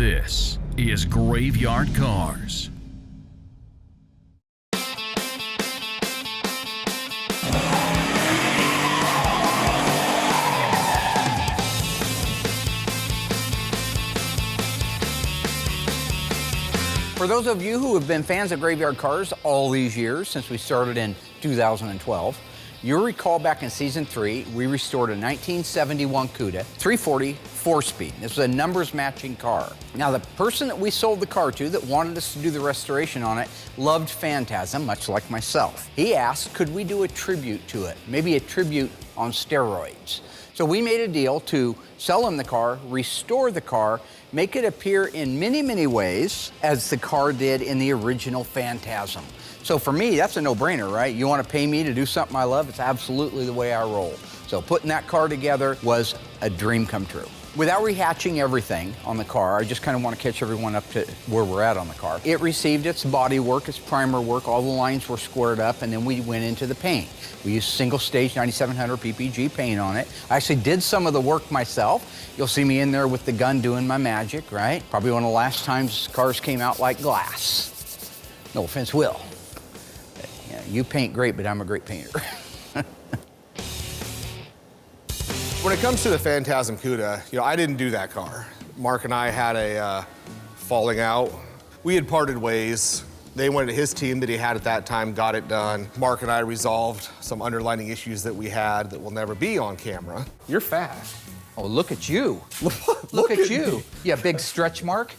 This is Graveyard Cars. For those of you who have been fans of Graveyard Cars all these years, since we started in 2012, you'll recall back in season 3, we restored a 1971 Cuda 340 4-speed. This was a numbers matching car. Now, the person that we sold the car to that wanted us to do the restoration on it loved Phantasm, much like myself. He asked, could we do a tribute to it? Maybe a tribute on steroids. So we made a deal to sell him the car, restore the car, make it appear in many, many ways as the car did in the original Phantasm. So for me, that's a no-brainer, right? You want to pay me to do something I love? It's absolutely the way I roll. So putting that car together was a dream come true. Without rehatching everything on the car, I just kind of want to catch everyone up to where we're at on the car. It received its body work, its primer work, all the lines were squared up, and then we went into the paint. We used single-stage 9700 PPG paint on it. I actually did some of the work myself. You'll see me in there with the gun doing my magic, right? Probably one of the last times cars came out like glass. No offense, Will. Yeah, you paint great, but I'm a great painter. When it comes to the Phantasm Cuda, I didn't do that car. Mark and I had a falling out. We had parted ways. They went to his team that he had at that time, got it done. Mark and I resolved some underlying issues that we had that will never be on camera. You're fast. Oh, look at you. Look at you. Yeah, big stretch mark.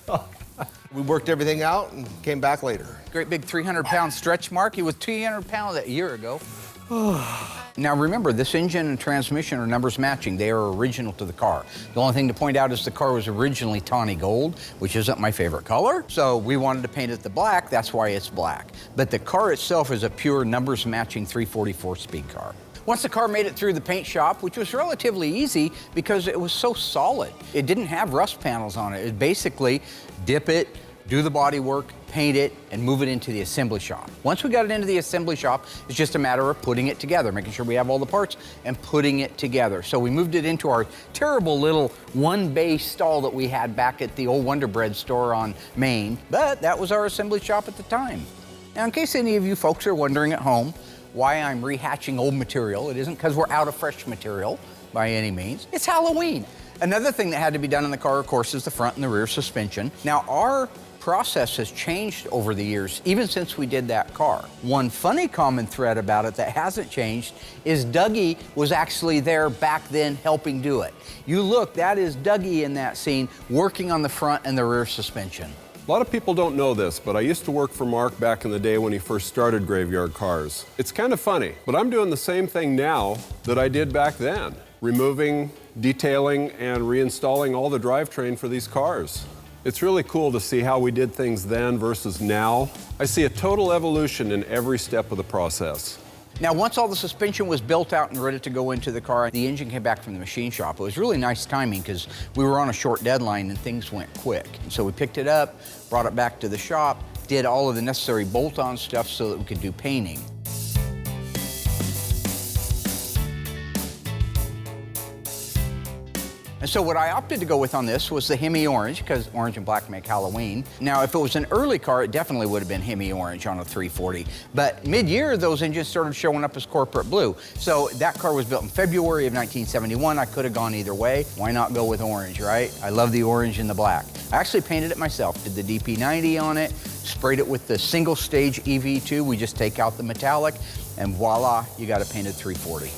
We worked everything out and came back later. Great big 300-pound stretch mark. He was 200 pounds a year ago. Now remember, this engine and transmission are numbers matching. They are original to the car. The only thing to point out is the car was originally tawny gold, which isn't my favorite color. So we wanted to paint it the black, that's why it's black. But the car itself is a pure numbers matching 344 speed car. Once the car made it through the paint shop, which was relatively easy because it was so solid. It didn't have rust panels on it. It basically dip it, do the body work, paint it, and move it into the assembly shop. Once we got it into the assembly shop, it's just a matter of putting it together, making sure we have all the parts and putting it together. So we moved it into our terrible little one-bay stall that we had back at the old Wonder Bread store on Main, but that was our assembly shop at the time. Now, in case any of you folks are wondering at home why I'm rehatching old material, it isn't because we're out of fresh material by any means. It's Halloween. Another thing that had to be done in the car, of course, is the front and the rear suspension. Now, our process has changed over the years, even since we did that car. One funny common thread about it that hasn't changed is Dougie was actually there back then helping do it. You look, that is Dougie in that scene working on the front and the rear suspension. A lot of people don't know this, but I used to work for Mark back in the day when he first started Graveyard Cars. It's kind of funny, but I'm doing the same thing now that I did back then, removing, detailing, and reinstalling all the drivetrain for these cars. It's really cool to see how we did things then versus now. I see a total evolution in every step of the process. Now, once all the suspension was built out and ready to go into the car, the engine came back from the machine shop. It was really nice timing because we were on a short deadline and things went quick. And so we picked it up, brought it back to the shop, did all of the necessary bolt-on stuff so that we could do painting. And so what I opted to go with on this was the Hemi Orange, because orange and black make Halloween. Now, if it was an early car, it definitely would have been Hemi Orange on a 340. But mid-year, those engines started showing up as corporate blue. So that car was built in February of 1971. I could have gone either way. Why not go with orange, right? I love the orange and the black. I actually painted it myself, did the DP90 on it, sprayed it with the single-stage EV2. We just take out the metallic, and voila, you got a painted 340.